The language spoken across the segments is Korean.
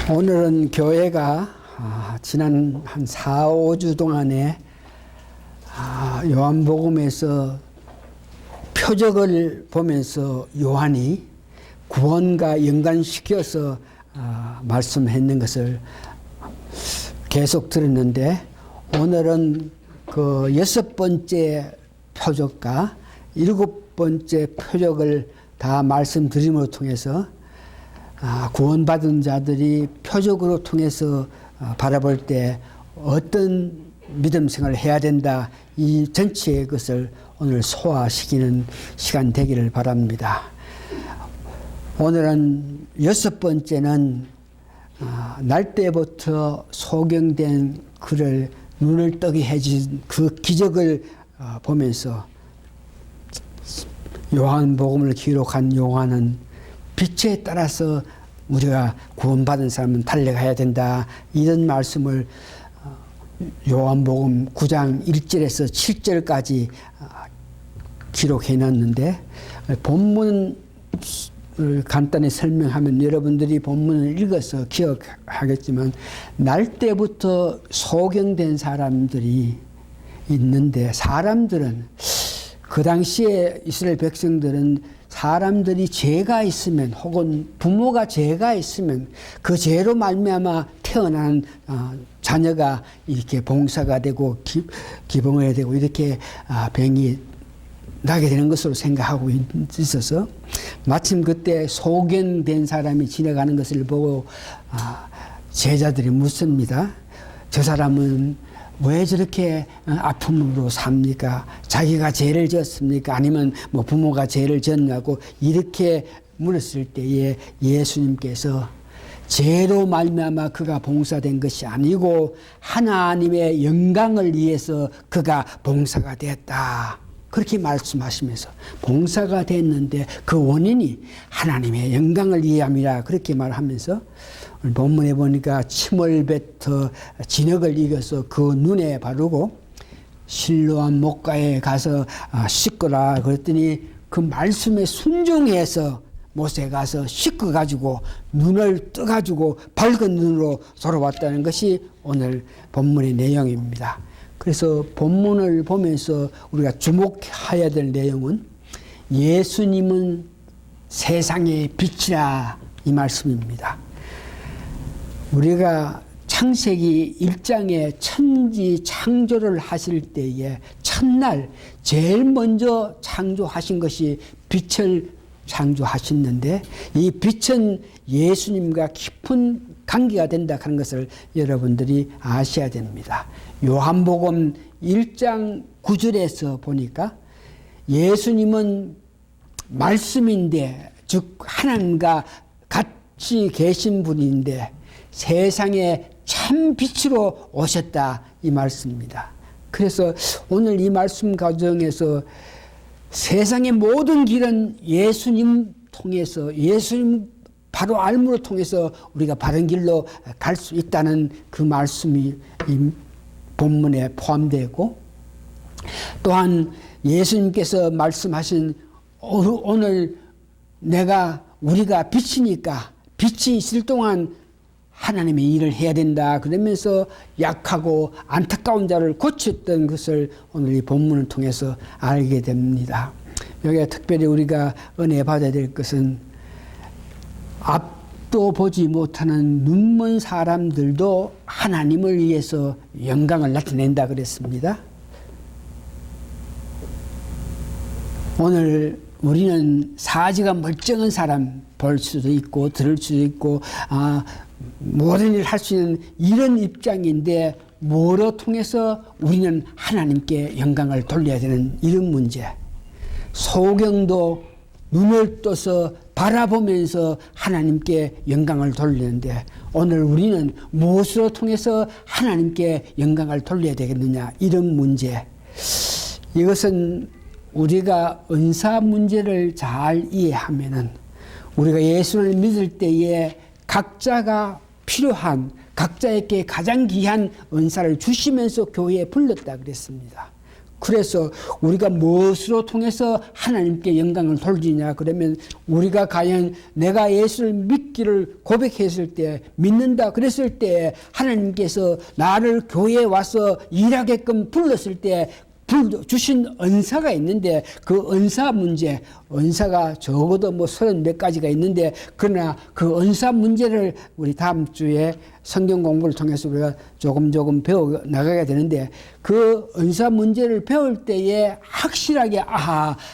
오늘은 교회가 지난 한 4, 5주 동안에 요한복음에서 표적을 보면서 요한이 구원과 연관시켜서 말씀했는 것을 계속 들었는데, 오늘은 그 6번째 표적과 7번째 표적을 다 말씀드림으로 통해서 구원받은 자들이 표적으로 통해서 바라볼 때 어떤 믿음 생활을 해야 된다, 이 전체의 것을 오늘 소화시키는 시간 되기를 바랍니다. 오늘은 6번째는 날 때부터 소경된 그를 눈을 뜨게 해준 그 기적을 보면서 요한복음을 기록한 요한은 빛에 따라서 우리가 구원받은 사람은 달려가야 된다, 이런 말씀을 요한복음 9장 1절에서 7절까지 기록해 놨는데, 본문을 간단히 설명하면 여러분들이 본문을 읽어서 기억하겠지만, 날 때부터 소경된 사람들이 있는데, 사람들은 그 당시에 이스라엘 백성들은 사람들이 죄가 있으면, 혹은 부모가 죄가 있으면 그 죄로 말미암아 태어난 자녀가 이렇게 봉사가 되고 기봉해야 되고 이렇게 병이 나게 되는 것으로 생각하고 있어서, 마침 그때 소경된 사람이 지나가는 것을 보고 제자들이 묻습니다. 저 사람은 왜 저렇게 아픔으로 삽니까? 자기가 죄를 지었습니까? 아니면 뭐 부모가 죄를 지었냐고 이렇게 물었을 때에 예수님께서 죄로 말미암아 그가 봉사된 것이 아니고 하나님의 영광을 위해서 그가 봉사가 되었다, 그렇게 말씀하시면서, 봉사가 됐는데 그 원인이 하나님의 영광을 위함이라 그렇게 말하면서, 본문에 보니까 침을 뱉어 진흙을 이겨서 그 눈에 바르고 실로암 목가에 가서 씻거라 그랬더니, 그 말씀에 순종해서 못에 가서 씻어가지고 눈을 떠가지고 밝은 눈으로 돌아왔다는 것이 오늘 본문의 내용입니다. 그래서 본문을 보면서 우리가 주목해야 될 내용은 예수님은 세상의 빛이라, 이 말씀입니다. 우리가 창세기 1장에 천지 창조를 하실 때에 첫날 제일 먼저 창조하신 것이 빛을 창조하셨는데, 이 빛은 예수님과 깊은 관계가 된다 하는 것을 여러분들이 아셔야 됩니다. 요한복음 1장 9절에서 보니까 예수님은 말씀인데, 즉 하나님과 같이 계신 분인데 세상에 참 빛으로 오셨다, 이 말씀입니다. 그래서 오늘 이 말씀 과정에서 세상의 모든 길은 예수님 통해서, 예수님 바로 알므로 통해서 우리가 바른 길로 갈 수 있다는 그 말씀이 이 본문에 포함되고, 또한 예수님께서 말씀하신 오늘 우리가 빛이니까 빛이 있을 동안 하나님의 일을 해야 된다 그러면서 약하고 안타까운 자를 고쳤던 것을 오늘 이 본문을 통해서 알게 됩니다. 여기에 특별히 우리가 은혜 받아야 될 것은, 앞도 보지 못하는 눈먼 사람들도 하나님을 위해서 영광을 나타낸다 그랬습니다. 오늘 우리는 사지가 멀쩡한 사람 볼 수도 있고 들을 수도 있고 모든 일을 할 수 있는 이런 입장인데, 뭐로 통해서 우리는 하나님께 영광을 돌려야 되는 이런 문제. 소경도 눈을 떠서 바라보면서 하나님께 영광을 돌리는데, 오늘 우리는 무엇으로 통해서 하나님께 영광을 돌려야 되겠느냐, 이런 문제. 이것은 우리가 은사 문제를 잘 이해하면은, 우리가 예수를 믿을 때에 각자가 필요한, 각자에게 가장 귀한 은사를 주시면서 교회에 불렀다 그랬습니다. 그래서 우리가 무엇으로 통해서 하나님께 영광을 돌리냐 그러면 우리가 과연 내가 예수를 믿기를 고백했을 때 믿는다 그랬을 때 하나님께서 나를 교회에 와서 일하게끔 불렀을 때 주신 은사가 있는데 그 은사 문제, 은사가 적어도 뭐 30몇 가지가 있는데 그러나 그 은사 문제를 우리 다음 주에 성경 공부를 통해서 우리가 조금 배워 나가게 되는데 그 은사 문제를 배울 때에 확실하게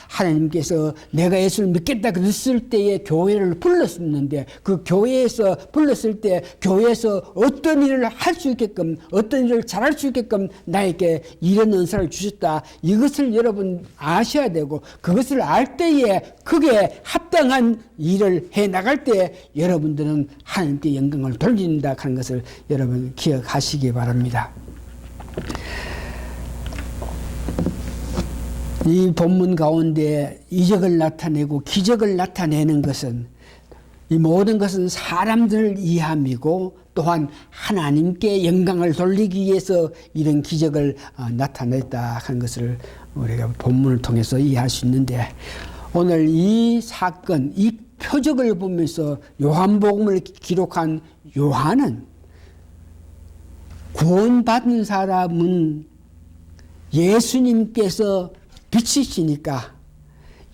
하나님께서 내가 예수를 믿겠다 그랬을 때에 교회를 불렀었는데 그 교회에서 불렀을 때 교회에서 어떤 일을 할 수 있게끔 어떤 일을 잘할 수 있게끔 나에게 이런 은사를 주셨다. 이것을 여러분 아셔야 되고 그것을 알 때에 그게 합당한 일을 해 나갈 때 여러분들은 하나님께 영광을 돌린다 하는 것을 여러분 기억하시기 바랍니다. 이 본문 가운데 이적을 나타내고 기적을 나타내는 것은 이 모든 것은 사람들을 이함이고 또한 하나님께 영광을 돌리기 위해서 이런 기적을 나타냈다 하는 것을 우리가 본문을 통해서 이해할 수 있는데 오늘 이 사건, 이 표적을 보면서 요한복음을 기록한 요한은 구원받은 사람은 예수님께서 빛이시니까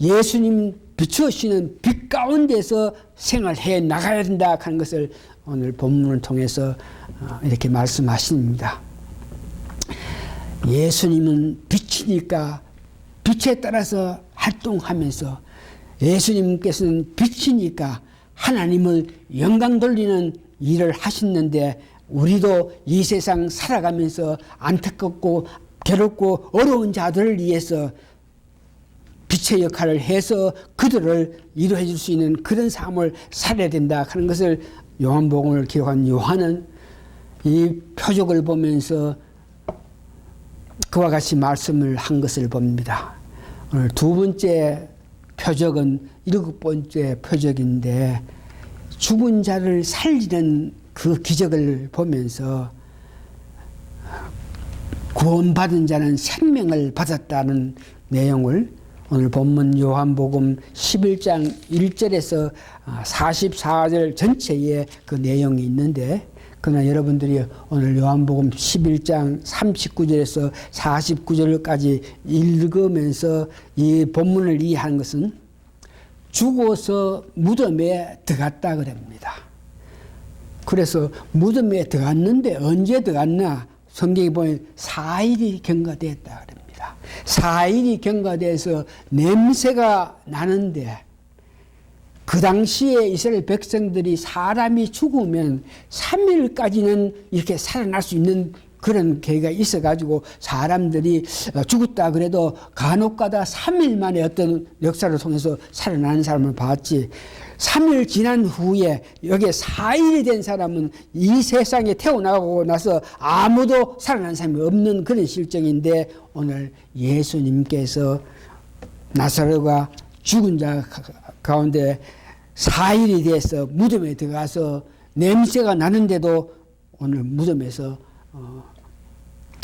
예수님 비추시는 빛 가운데서 생활해 나가야 된다 하는 것을 오늘 본문을 통해서 이렇게 말씀하십니다. 예수님은 빛이니까 빛에 따라서 활동하면서 예수님께서는 빛이니까 하나님을 영광 돌리는 일을 하셨는데 우리도 이 세상 살아가면서 안타깝고 괴롭고 어려운 자들을 위해서 빛의 역할을 해서 그들을 위로해 줄 수 있는 그런 삶을 살아야 된다 하는 것을 요한복음을 기록한 요한은 이 표적을 보면서 그와 같이 말씀을 한 것을 봅니다. 오늘 두 번째 표적은 7번째 표적인데 죽은 자를 살리는 그 기적을 보면서 구원받은 자는 생명을 받았다는 내용을 오늘 본문 요한복음 11장 1절에서 44절 전체에 그 내용이 있는데 그러나 여러분들이 오늘 요한복음 11장 39절에서 49절까지 읽으면서 이 본문을 이해하는 것은 죽어서 무덤에 들어갔다 그럽니다. 그래서 무덤에 들어갔는데 언제 들어갔나 성경에 보면 4일이 경과됐다 그럽니다. 4일이 경과돼서 냄새가 나는데 그 당시에 이스라엘 백성들이 사람이 죽으면 3일까지는 이렇게 살아날 수 있는 그런 계기가 있어가지고 사람들이 죽었다 그래도 간혹가다 3일 만에 어떤 역사를 통해서 살아나는 사람을 봤지 3일 지난 후에 여기에 4일이 된 사람은 이 세상에 태어나고 나서 아무도 살아난 사람이 없는 그런 실정인데 오늘 예수님께서 나사로가 죽은 자 가운데 4일이 돼서 무덤에 들어가서 냄새가 나는데도 오늘 무덤에서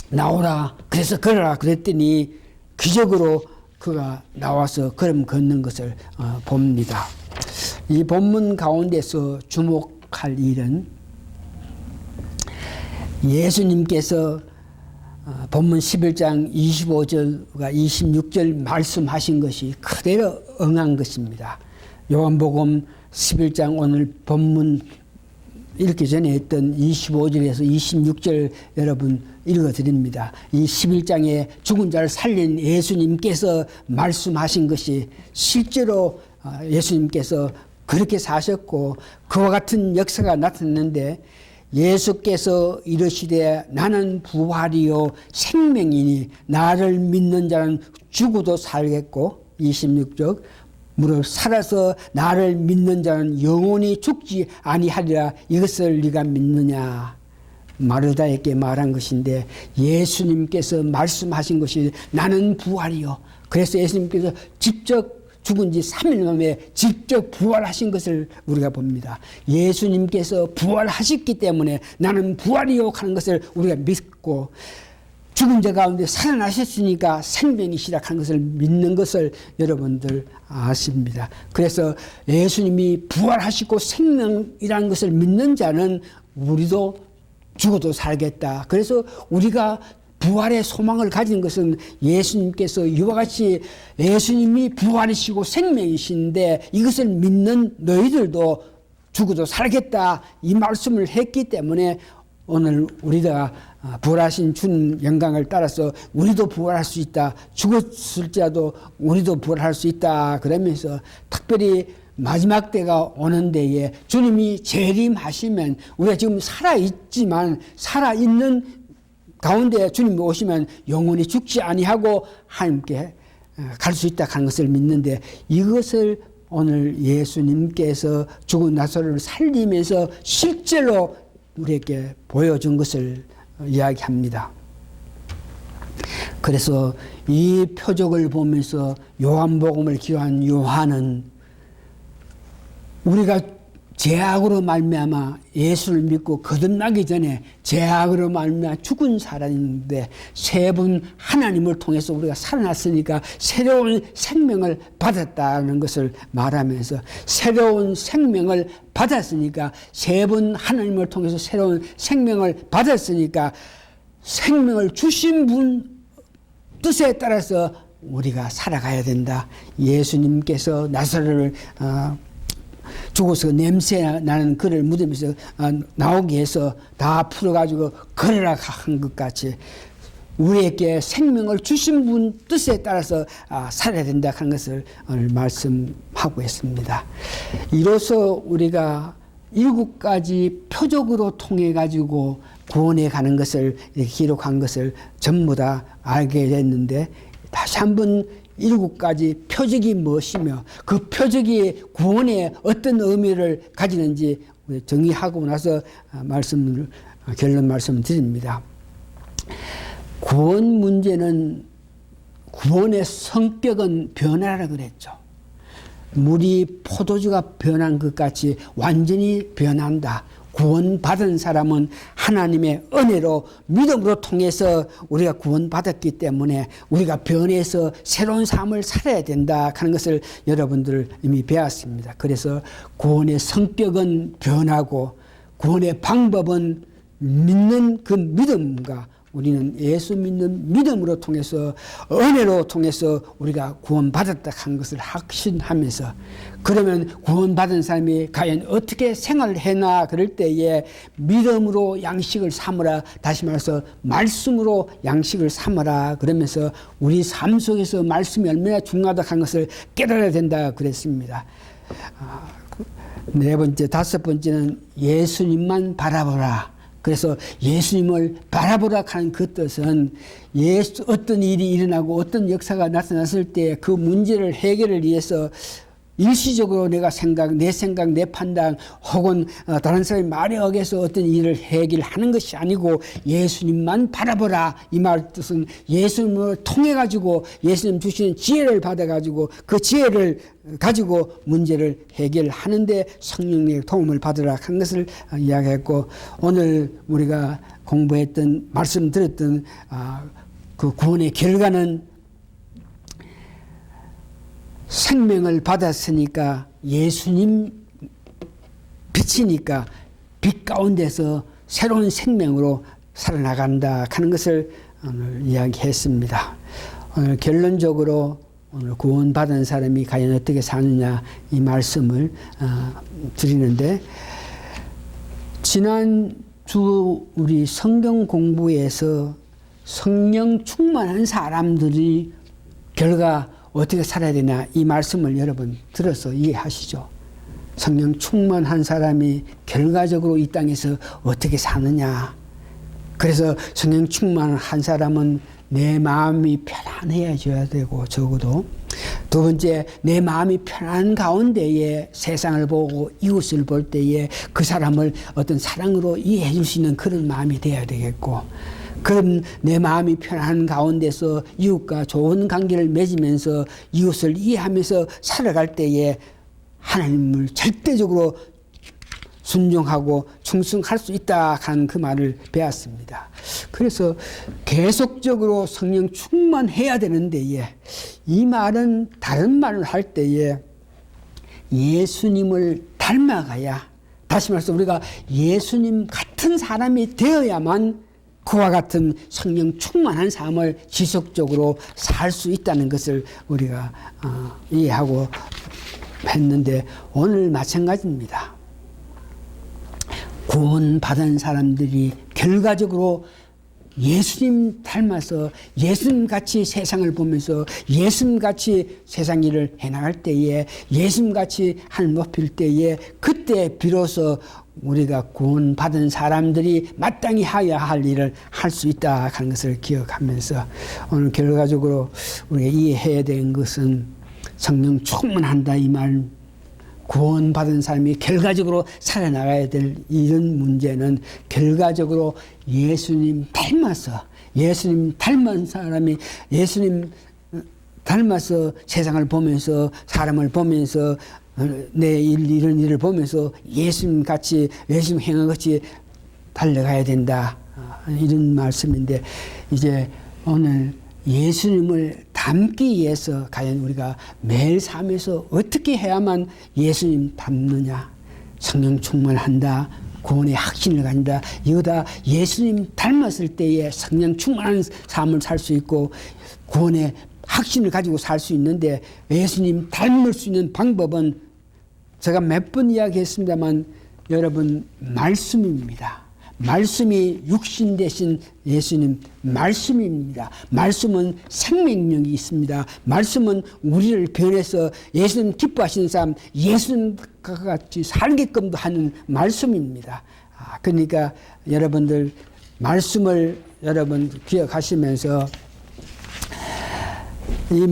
나오라 그래서 걸어라 그랬더니 기적으로 그가 나와서 걸음 걷는 것을 봅니다. 이 본문 가운데서 주목할 일은 예수님께서 본문 11장 25절과 26절 말씀하신 것이 그대로 응한 것입니다. 요한복음 11장 오늘 본문 읽기 전에 했던 25절에서 26절 여러분 읽어드립니다. 이 11장에 죽은 자를 살린 예수님께서 말씀하신 것이 실제로 예수님께서 그렇게 사셨고 그와 같은 역사가 나타났는데 예수께서 이르시되 나는 부활이요 생명이니 나를 믿는 자는 죽어도 살겠고 26절 무릇 살아서 나를 믿는 자는 영원히 죽지 아니하리라 이것을 네가 믿느냐 마르다에게 말한 것인데 예수님께서 말씀하신 것이 나는 부활이요 그래서 예수님께서 직접 죽은 지 3일 만에 직접 부활하신 것을 우리가 봅니다. 예수님께서 부활하셨기 때문에 나는 부활이요 하는 것을 우리가 믿고 죽은 자 가운데 살아나셨으니까 생명이시라 하는 것을 믿는 것을 여러분들 아십니다. 그래서 예수님이 부활하시고 생명이라는 것을 믿는 자는 우리도 죽어도 살겠다. 그래서 우리가 부활의 소망을 가진 것은 예수님께서 이와 같이 예수님이 부활이시고 생명이신데 이것을 믿는 너희들도 죽어도 살겠다 이 말씀을 했기 때문에 오늘 우리가 부활하신 주님 영광을 따라서 우리도 부활할 수 있다. 죽었을지라도 우리도 부활할 수 있다. 그러면서 특별히 마지막 때가 오는 데에 주님이 재림하시면 우리가 지금 살아있지만 살아있는 가운데 주님이 오시면 영원히 죽지 아니하고 하나님께 갈 수 있다 하는 것을 믿는데 이것을 오늘 예수님께서 죽은 나사로를 살리면서 실제로 우리에게 보여준 것을 이야기합니다. 그래서 이 표적을 보면서 요한복음을 기록한 요한은 우리가 죄악으로 말미암아 예수를 믿고 거듭나기 전에 죄악으로 말미암아 죽은 사람인데 세 분 하나님을 통해서 우리가 살아났으니까 새로운 생명을 받았다는 것을 말하면서 새로운 생명을 받았으니까 세 분 하나님을 통해서 새로운 생명을 받았으니까 생명을 주신 분 뜻에 따라서 우리가 살아가야 된다. 예수님께서 나사로를 죽어서 냄새 나는 그를 무덤에서 나오게 해서 다 풀어가지고 걸으라 한 것 같이 우리에게 생명을 주신 분 뜻에 따라서 살아야 된다 하는 것을 오늘 말씀하고 있습니다. 이로써 우리가 7가지 표적으로 통해 가지고 구원에 가는 것을 기록한 것을 전부 다 알게 됐는데 다시 한번 7가지 표적이 무엇이며 그 표적이 구원에 어떤 의미를 가지는지 정의하고 나서 결론 말씀을 드립니다. 구원 문제는 구원의 성격은 변화라 그랬죠. 물이 포도주가 변한 것 같이 완전히 변한다. 구원받은 사람은 하나님의 은혜로 믿음으로 통해서 우리가 구원받았기 때문에 우리가 변해서 새로운 삶을 살아야 된다 하는 것을 여러분들 이미 배웠습니다. 그래서 구원의 성격은 변하고 구원의 방법은 믿는 그 믿음과 우리는 예수 믿는 믿음으로 통해서 은혜로 통해서 우리가 구원받았다 하는 것을 확신하면서 그러면 구원받은 사람이 과연 어떻게 생활을 해나 그럴 때에 믿음으로 양식을 삼으라 다시 말해서 말씀으로 양식을 삼으라 그러면서 우리 삶 속에서 말씀이 얼마나 중요하다 하는 것을 깨달아야 된다 그랬습니다. 네 번째, 다섯 번째는 예수님만 바라보라. 그래서 예수님을 바라보라 하는 그 뜻은 어떤 일이 일어나고 어떤 역사가 나타났을 때 그 문제를 해결을 위해서 일시적으로 내 생각, 내 판단 혹은 다른 사람의 말에 의해서 어떤 일을 해결하는 것이 아니고 예수님만 바라보라 이 말 뜻은 예수님을 통해 가지고 예수님 주시는 지혜를 받아 가지고 그 지혜를 가지고 문제를 해결하는데 성령의 도움을 받으라 한 것을 이야기했고 오늘 우리가 공부했던 말씀드렸던 그 구원의 결과는 생명을 받았으니까 예수님 빛이니까 빛 가운데서 새로운 생명으로 살아나간다 하는 것을 오늘 이야기했습니다. 오늘 결론적으로 오늘 구원받은 사람이 과연 어떻게 사느냐 이 말씀을 드리는데 지난주 우리 성경 공부에서 성령 충만한 사람들이 결과 어떻게 살아야 되냐 이 말씀을 여러분 들어서 이해하시죠. 성령 충만한 사람이 결과적으로 이 땅에서 어떻게 사느냐. 그래서 성령 충만한 사람은 내 마음이 편안해져야 되고 적어도 두 번째 내 마음이 편안한 가운데에 세상을 보고 이웃을 볼 때에 그 사람을 어떤 사랑으로 이해해 줄 수 있는 그런 마음이 되어야 되겠고 그럼 내 마음이 편안한 가운데서 이웃과 좋은 관계를 맺으면서 이웃을 이해하면서 살아갈 때에 하나님을 절대적으로 순종하고 충성할 수 있다 하는 그 말을 배웠습니다. 그래서 계속적으로 성령 충만해야 되는데, 이 말은 다른 말을 할 때에 예수님을 닮아가야, 다시 말해서 우리가 예수님 같은 사람이 되어야만 그와 같은 성령 충만한 삶을 지속적으로 살 수 있다는 것을 우리가 이해하고 했는데, 오늘 마찬가지입니다. 구원받은 사람들이 결과적으로 예수님 닮아서 예수님같이 세상을 보면서 예수님같이 세상 일을 해나갈 때에, 예수님같이 하늘 높일 때에, 그때 비로소 우리가 구원받은 사람들이 마땅히 해야 할 일을 할 수 있다 하는 것을 기억하면서, 오늘 결과적으로 우리가 이해해야 되는 것은 성령 충만한다 이 말, 구원받은 사람이 결과적으로 살아나가야 될 이런 문제는 결과적으로 예수님 닮아서, 예수님 닮은 사람이 예수님 닮아서 세상을 보면서, 사람을 보면서, 내 이런 일을 보면서 예수님 같이, 예수님 행한 같이 달려가야 된다, 이런 말씀인데, 이제 오늘 예수님을 닮기 위해서 과연 우리가 매일 삶에서 어떻게 해야만 예수님 닮느냐? 성령 충만한다, 구원의 확신을 가진다. 이거 다 예수님 닮았을 때에 성령 충만한 삶을 살 수 있고 구원의 확신을 가지고 살 수 있는데, 예수님 닮을 수 있는 방법은 제가 몇 번 이야기했습니다만, 여러분, 말씀입니다. 말씀이 육신 되신 예수님 말씀입니다. 말씀은 생명력이 있습니다. 말씀은 우리를 변해서 예수님 기뻐하시는 삶, 예수님과 같이 살게끔도 하는 말씀입니다. 그러니까 여러분들 말씀을 여러분 기억하시면서 이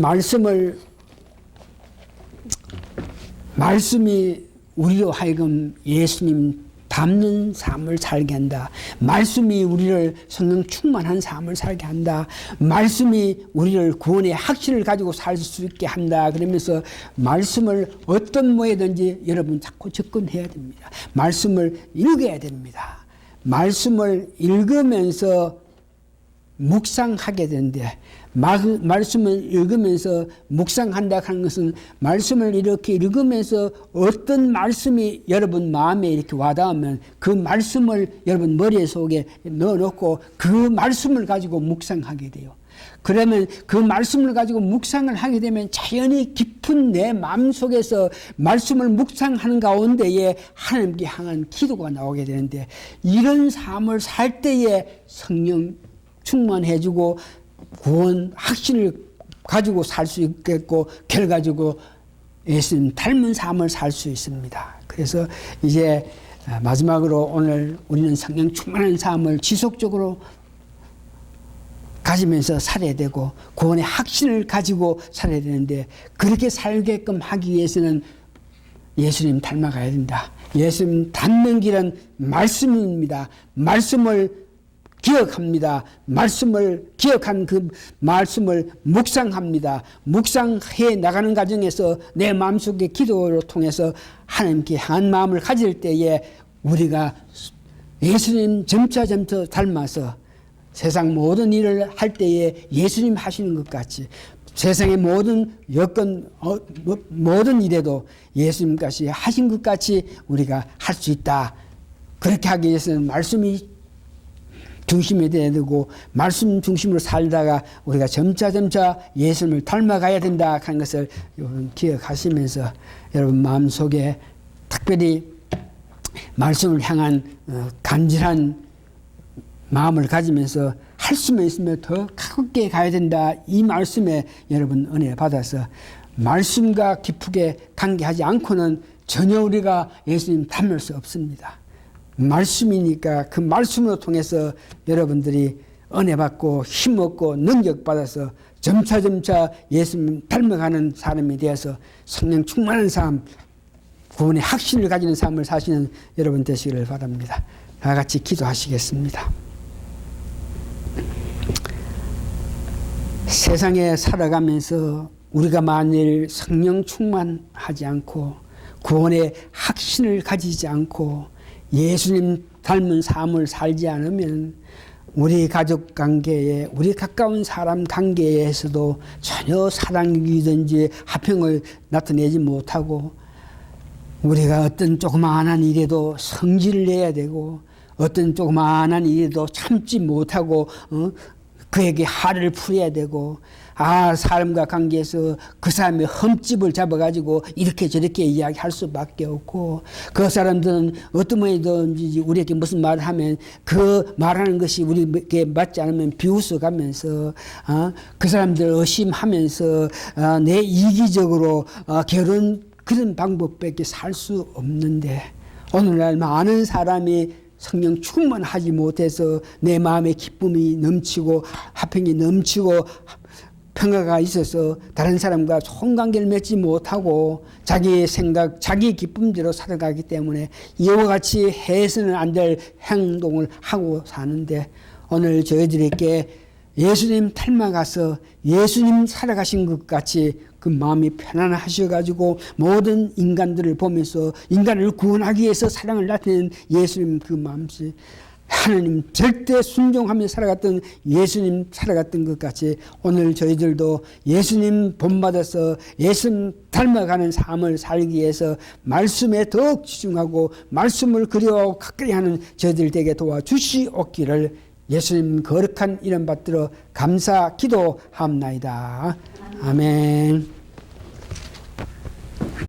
말씀이 우리로 하여금 예수님 닮는 삶을 살게 한다. 말씀이 우리를 성령 충만한 삶을 살게 한다. 말씀이 우리를 구원의 확신을 가지고 살 수 있게 한다. 그러면서 말씀을 어떤 모에든지 여러분 자꾸 접근해야 됩니다. 말씀을 읽어야 됩니다. 말씀을 읽으면서 묵상하게 되는데, 말씀을 읽으면서 묵상한다 하는 것은 말씀을 이렇게 읽으면서 어떤 말씀이 여러분 마음에 이렇게 와닿으면 그 말씀을 여러분 머릿속에 넣어놓고 그 말씀을 가지고 묵상하게 돼요. 그러면 그 말씀을 가지고 묵상을 하게 되면 자연히 깊은 내 마음속에서 말씀을 묵상하는 가운데에 하나님께 향한 기도가 나오게 되는데, 이런 삶을 살 때에 성령 충만해주고 구원 확신을 가지고 살 수 있겠고 결과적으로 예수님 닮은 삶을 살 수 있습니다. 그래서 이제 마지막으로 오늘 우리는 성령 충만한 삶을 지속적으로 가지면서 살아야 되고 구원의 확신을 가지고 살아야 되는데, 그렇게 살게끔 하기 위해서는 예수님 닮아가야 된다. 예수님 닮는 길은 말씀입니다. 말씀을 기억합니다. 말씀을 기억한 그 말씀을 묵상합니다. 묵상해 나가는 과정에서 내 마음속의 기도를 통해서 하나님께 향한 마음을 가질 때에 우리가 예수님 점차 닮아서 세상 모든 일을 할 때에 예수님 하시는 것 같이 세상의 모든 여건 모든 일에도 예수님같이 하신 것 같이 우리가 할 수 있다. 그렇게 하기 위해서는 말씀이 중심이 돼야 되고, 말씀 중심으로 살다가 우리가 점차 예수님을 닮아가야 된다 하는 것을 여러분 기억하시면서 여러분 마음속에 특별히 말씀을 향한 간절한 마음을 가지면서 할 수만 있으면 더 가깝게 가야 된다. 이 말씀에 여러분 은혜 받아서 말씀과 깊게 관계하지 않고는 전혀 우리가 예수님 닮을 수 없습니다. 말씀이니까 그 말씀으로 통해서 여러분들이 은혜 받고 힘 얻고 능력 받아서 점차 예수님 닮아가는 사람이 되어서 성령 충만한 삶, 구원의 확신을 가지는 삶을 사시는 여러분 되시기를 바랍니다. 다 같이 기도하시겠습니다. 세상에 살아가면서 우리가 만일 성령 충만하지 않고 구원의 확신을 가지지 않고 예수님 닮은 삶을 살지 않으면 우리 가족 관계에, 우리 가까운 사람 관계에서도 전혀 사랑이든지 화평을 나타내지 못하고, 우리가 어떤 조그마한 일에도 성질을 내야 되고, 어떤 조그마한 일에도 참지 못하고 그에게 화를 풀어야 되고, 사람과 관계에서 그 사람의 흠집을 잡아가지고 이렇게 저렇게 이야기할 수밖에 없고, 그 사람들은 어떤 분이든지 우리에게 무슨 말을 하면 그 말하는 것이 우리에게 맞지 않으면 비웃어가면서 그 사람들 의심하면서 내 이기적으로 그런 방법밖에 살 수 없는데, 오늘날 많은 사람이 성령 충만하지 못해서 내 마음에 기쁨이 넘치고 화평이 넘치고 평화가 있어서 다른 사람과 좋은 관계를 맺지 못하고 자기의 생각, 자기 기쁨대로 살아가기 때문에 이와 같이 해서는 안 될 행동을 하고 사는데, 오늘 저희들에게 예수님 닮아가서 예수님 살아가신 것 같이 그 마음이 편안하셔가지고 모든 인간들을 보면서 인간을 구원하기 위해서 사랑을 나타내는 예수님 그 마음씨, 하나님 절대 순종하며 살아갔던 예수님 살아갔던 것 같이 오늘 저희들도 예수님 본받아서 예수님 닮아가는 삶을 살기 위해서 말씀에 더욱 집중하고 말씀을 그리워하고 가까이 하는 저희들 되게 도와주시옵기를 예수님 거룩한 이름 받들어 감사 기도합나이다. 아멘.